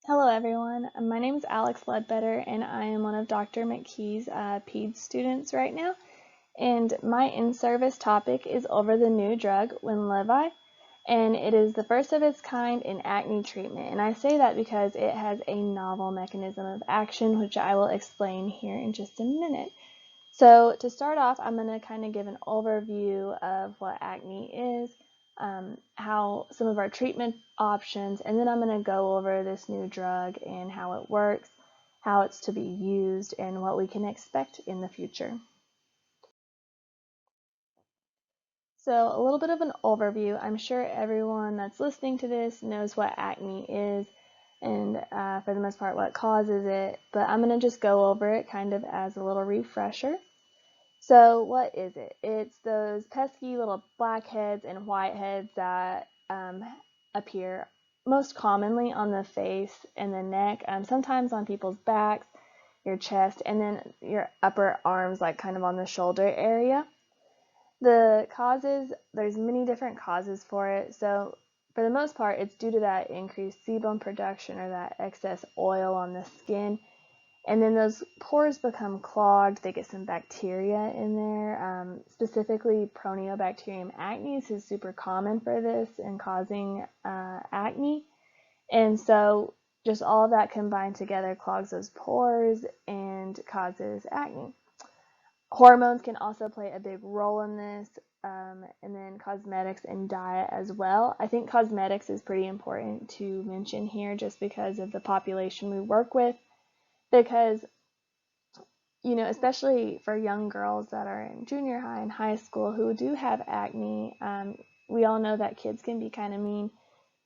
Hello everyone, my name is Alex Ledbetter and I am one of Dr. McKee's PEDS students right now. And my in-service topic is over the new drug, Winlevi, and it is the first of its kind in acne treatment. And I say that because it has a novel mechanism of action, which I will explain here in just a minute. So to start off, I'm going to kind of give an overview of what acne is, how some of our treatment options, and then I'm going to go over this new drug and how it works, how it's to be used, and what we can expect in the future. So a little bit of an overview. I'm sure everyone that's listening to this knows what acne is and for the most part what causes it, but I'm going to just go over it kind of as a little refresher. So what is it? It's those pesky little blackheads and whiteheads that appear most commonly on the face and the neck, sometimes on people's backs, your chest, and then your upper arms, like kind of on the shoulder area. The causes, there's many different causes for it. So for the most part, it's due to that increased sebum production or that excess oil on the skin. And then those pores become clogged. They get some bacteria in there. Specifically, Propionibacterium acnes is super common for this and causing acne. And so just all of that combined together clogs those pores and causes acne. Hormones can also play a big role in this, and then cosmetics and diet as well. I think cosmetics is pretty important to mention here just because of the population we work with, because especially for young girls that are in junior high and high school who do have acne, we all know that kids can be kind of mean,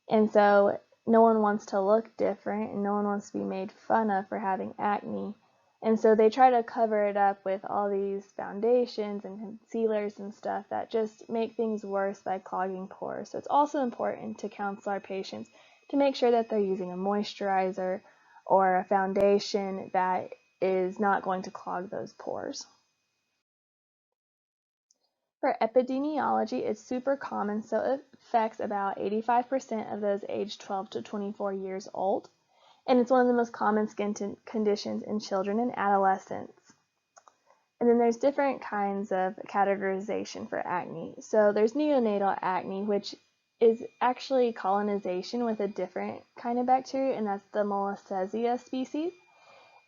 and so no one wants to look different and no one wants to be made fun of for having acne. And so they try to cover it up with all these foundations and concealers and stuff that just make things worse by clogging pores. So it's also important to counsel our patients to make sure that they're using a moisturizer or a foundation that is not going to clog those pores. For epidemiology, it's super common, so it affects about 85% of those aged 12 to 24 years old. And it's one of the most common skin conditions in children and adolescents. And then there's different kinds of categorization for acne. So there's neonatal acne, which is actually colonization with a different kind of bacteria, and that's the Molossesia species.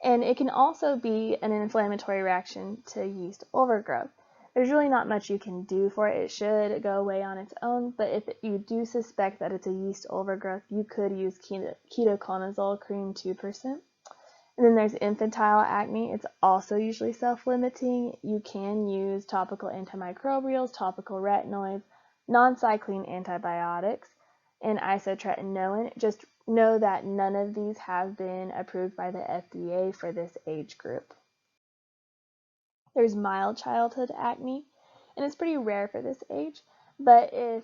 And it can also be an inflammatory reaction to yeast overgrowth. There's really not much you can do for it. It should go away on its own, but if you do suspect that it's a yeast overgrowth, you could use ketoconazole cream 2%. And then there's infantile acne. It's also usually self-limiting. You can use topical antimicrobials, topical retinoids, non-cycline antibiotics, and isotretinoin. Just know that none of these have been approved by the FDA for this age group. There's mild childhood acne, and it's pretty rare for this age, but if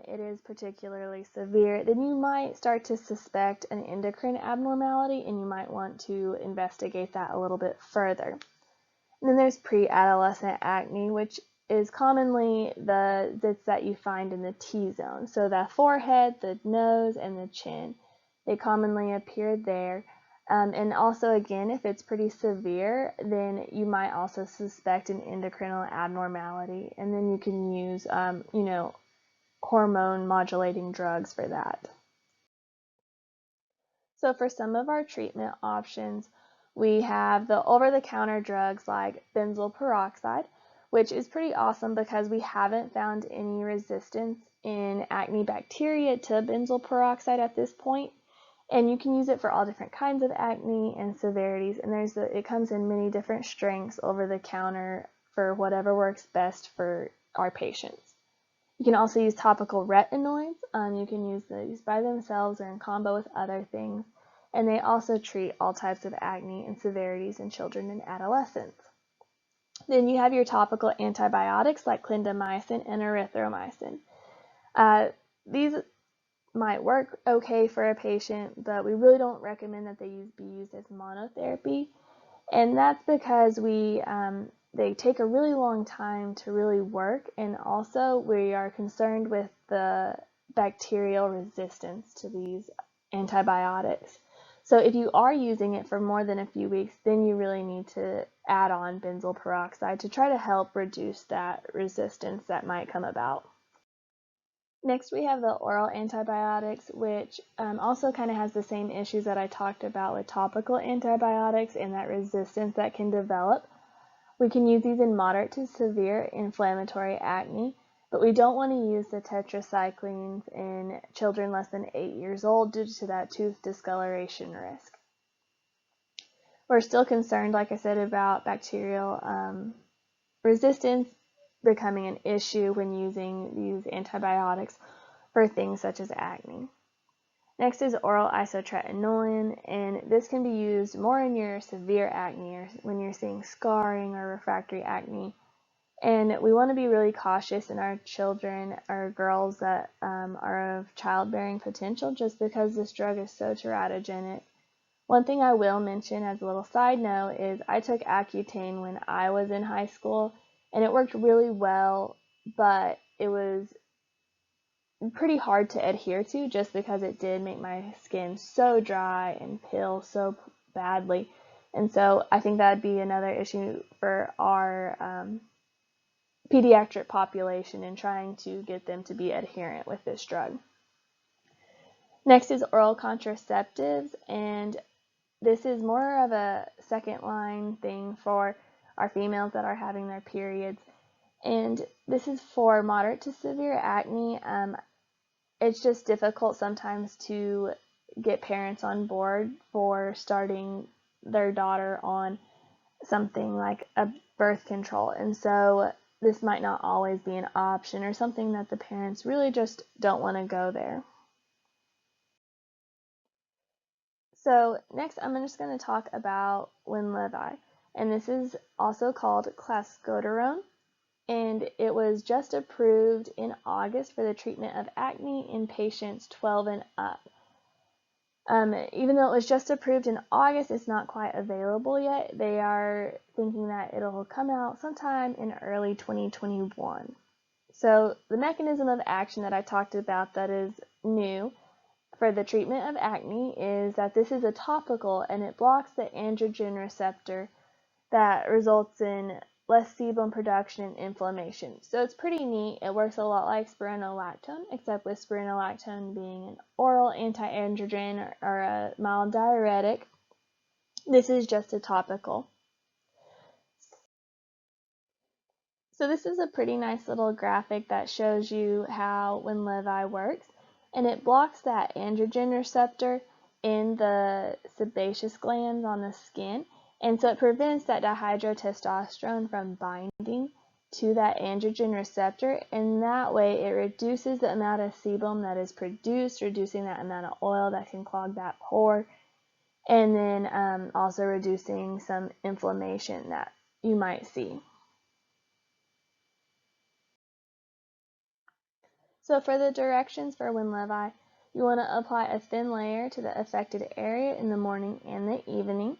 it is particularly severe, then you might start to suspect an endocrine abnormality, and you might want to investigate that a little bit further. And then there's pre-adolescent acne, which is commonly the zits that you find in the T-zone. So the forehead, the nose, and the chin. They commonly appear there. And also, again, if it's pretty severe, then you might also suspect an endocrinal abnormality, and then you can use, hormone modulating drugs for that. So for some of our treatment options, we have the over-the-counter drugs like benzoyl peroxide, which is pretty awesome because we haven't found any resistance in acne bacteria to benzoyl peroxide at this point. And you can use it for all different kinds of acne and severities, and it comes in many different strengths over the counter for whatever works best for our patients. You can also use topical retinoids. You can use these by themselves or in combo with other things, and they also treat all types of acne and severities in children and adolescents. Then you have your topical antibiotics like clindamycin and erythromycin. These might work okay for a patient, but we really don't recommend that they be used as monotherapy, and that's because they take a really long time to really work, and also we are concerned with the bacterial resistance to these antibiotics. So if you are using it for more than a few weeks, then you really need to add on benzoyl peroxide to try to help reduce that resistance that might come about. Next, we have the oral antibiotics, which also kind of has the same issues that I talked about with topical antibiotics and that resistance that can develop. We can use these in moderate to severe inflammatory acne, but we don't want to use the tetracyclines in children less than 8 years old due to that tooth discoloration risk. We're still concerned, like I said, about bacterial resistance becoming an issue when using these antibiotics for things such as acne. Next is oral isotretinoin, and this can be used more in your severe acne or when you're seeing scarring or refractory acne. And we want to be really cautious in our children or girls that are of childbearing potential just because this drug is so teratogenic. One thing I will mention as a little side note is I took Accutane when I was in high school, and it worked really well, but it was pretty hard to adhere to just because it did make my skin so dry and peel so badly. And so I think that'd be another issue for our pediatric population in trying to get them to be adherent with this drug. Next is oral contraceptives, and this is more of a second line thing for our females that are having their periods. And this is for moderate to severe acne. It's just difficult sometimes to get parents on board for starting their daughter on something like a birth control. And so this might not always be an option or something that the parents really just don't want to go there. So next I'm just going to talk about Winlevi, and this is also called clascoterone, and it was just approved in August for the treatment of acne in patients 12 and up. Even though it was just approved in August, it's not quite available yet. They are thinking that it'll come out sometime in early 2021. So the mechanism of action that I talked about that is new for the treatment of acne is that this is a topical and it blocks the androgen receptor that results in less sebum production and inflammation. So it's pretty neat. It works a lot like spironolactone, except with spironolactone being an oral anti-androgen or a mild diuretic. This is just a topical. So this is a pretty nice little graphic that shows you how Winlevi works, and it blocks that androgen receptor in the sebaceous glands on the skin, and so it prevents that dihydrotestosterone from binding to that androgen receptor, and that way it reduces the amount of sebum that is produced, reducing that amount of oil that can clog that pore, and then also reducing some inflammation that you might see. So for the directions for Winlevi, you want to apply a thin layer to the affected area in the morning and the evening.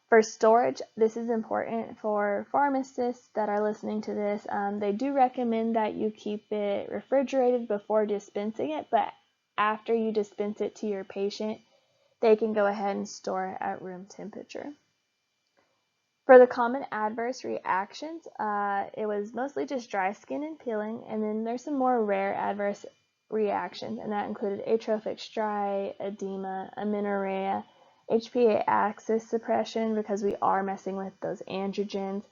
For storage, this is important for pharmacists that are listening to this. They do recommend that you keep it refrigerated before dispensing it, but after you dispense it to your patient, they can go ahead and store it at room temperature. For the common adverse reactions, it was mostly just dry skin and peeling, and then there's some more rare adverse reactions, and that included atrophic striae, edema, amenorrhea, HPA axis suppression because we are messing with those androgens,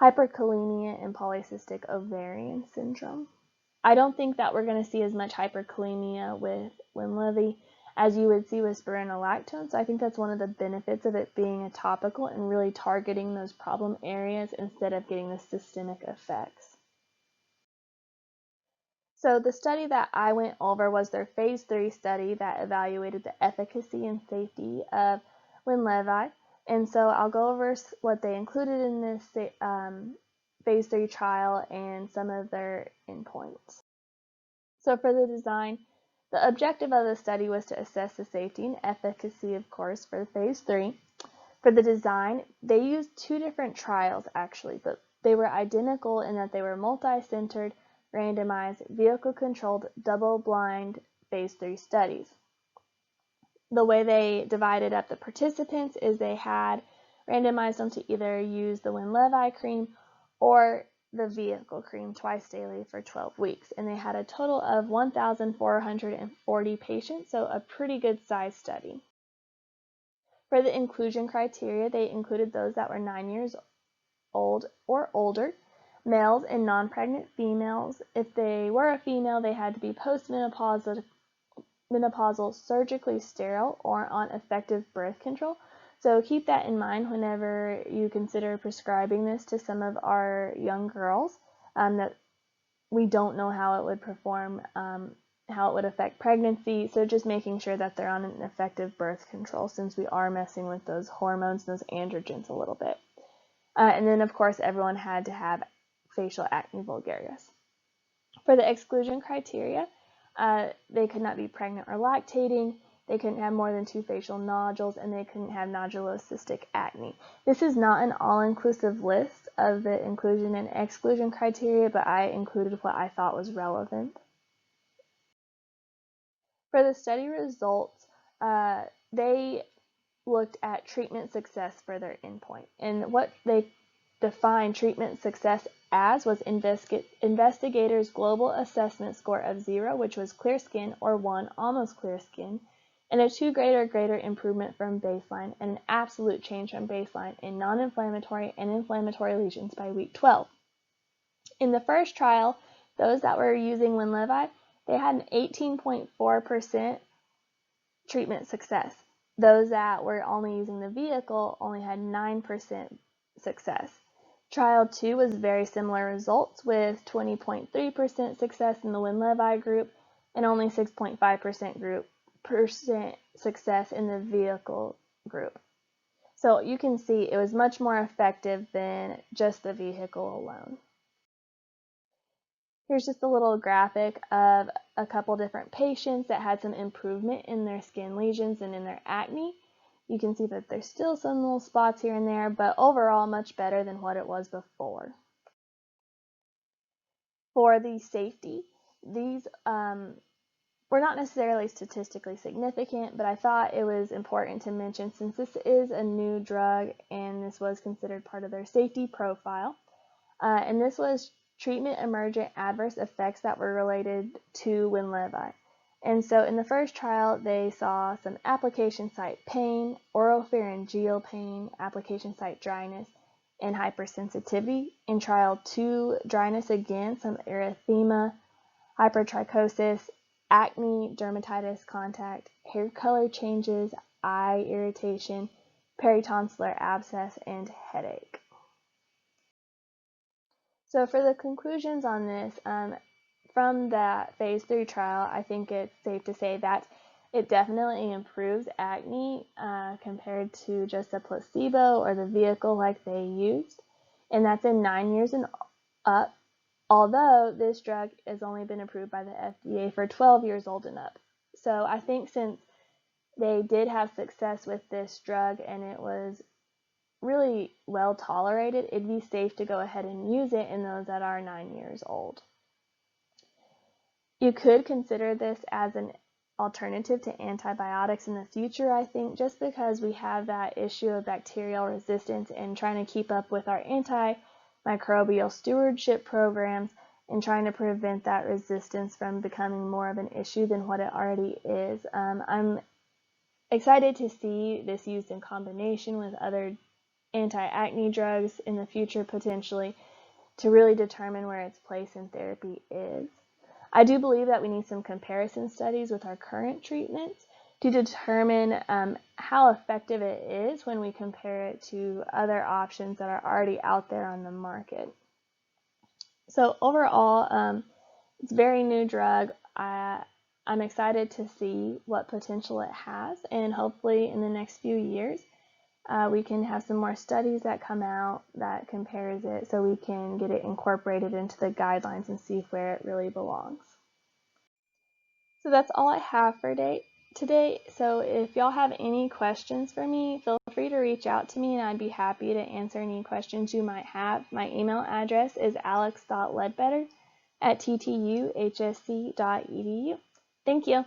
hyperkalemia, and polycystic ovarian syndrome. I don't think that we're going to see as much hyperkalemia with Winlevi as you would see with spironolactone, so I think that's one of the benefits of it being a topical and really targeting those problem areas instead of getting the systemic effects. So the study that I went over was their phase 3 study that evaluated the efficacy and safety of Winlevi, and so I'll go over what they included in this phase 3 trial and some of their endpoints. So for the design, the objective of the study was to assess the safety and efficacy, of course, for phase 3. For the design, they used 2 different trials actually, but they were identical in that they were multi-centered, randomized, vehicle-controlled, double-blind phase 3 studies. The way they divided up the participants is they had randomized them to either use the Winlevi cream or the vehicle cream twice daily for 12 weeks. And they had a total of 1,440 patients, so a pretty good size study. For the inclusion criteria, they included those that were 9 years old or older, males and non-pregnant females. If they were a female, they had to be postmenopausal, surgically sterile, or on effective birth control. So keep that in mind whenever you consider prescribing this to some of our young girls, that we don't know how it would perform, how it would affect pregnancy. So just making sure that they're on an effective birth control, since we are messing with those hormones, those androgens a little bit. And then, of course, everyone had to have facial acne vulgaris. For the exclusion criteria, they could not be pregnant or lactating, they couldn't have more than 2 facial nodules, and they couldn't have nodulocystic acne. This is not an all-inclusive list of the inclusion and exclusion criteria, but I included what I thought was relevant. For the study results, they looked at treatment success for their endpoint, and what they defined treatment success as was investigators' global assessment score of 0, which was clear skin, or 1, almost clear skin, and a 2 grade or greater improvement from baseline, and an absolute change from baseline in non-inflammatory and inflammatory lesions by week 12. In the first trial, those that were using Winlevi, they had an 18.4% treatment success. Those that were only using the vehicle only had 9% success. Trial 2 was very similar results, with 20.3% success in the Winlevi group and only 6.5% success in the vehicle group. So you can see it was much more effective than just the vehicle alone. Here's just a little graphic of a couple different patients that had some improvement in their skin lesions and in their acne. You can see that there's still some little spots here and there, but overall much better than what it was before. For the safety, these were not necessarily statistically significant, but I thought it was important to mention since this is a new drug and this was considered part of their safety profile. And this was treatment emergent adverse effects that were related to Winlevi. And so in the first trial, they saw some application site pain, oropharyngeal pain, application site dryness, and hypersensitivity. In trial 2, dryness again, some erythema, hypertrichosis, acne, dermatitis, contact, hair color changes, eye irritation, peritonsillar abscess, and headache. So for the conclusions on this, from that phase 3 trial, I think it's safe to say that it definitely improves acne compared to just a placebo or the vehicle like they used, and that's in 9 years and up, although this drug has only been approved by the FDA for 12 years old and up. So I think since they did have success with this drug and it was really well tolerated, it'd be safe to go ahead and use it in those that are 9 years old. You could consider this as an alternative to antibiotics in the future, I think, just because we have that issue of bacterial resistance and trying to keep up with our antimicrobial stewardship programs and trying to prevent that resistance from becoming more of an issue than what it already is. I'm excited to see this used in combination with other anti-acne drugs in the future potentially to really determine where its place in therapy is. I do believe that we need some comparison studies with our current treatments to determine how effective it is when we compare it to other options that are already out there on the market. So overall, it's a very new drug. I'm excited to see what potential it has, and hopefully in the next few years we can have some more studies that come out that compares it so we can get it incorporated into the guidelines and see where it really belongs. So that's all I have for today. So if y'all have any questions for me, feel free to reach out to me and I'd be happy to answer any questions you might have. My email address is alex.ledbetter@ttuhsc.edu. Thank you.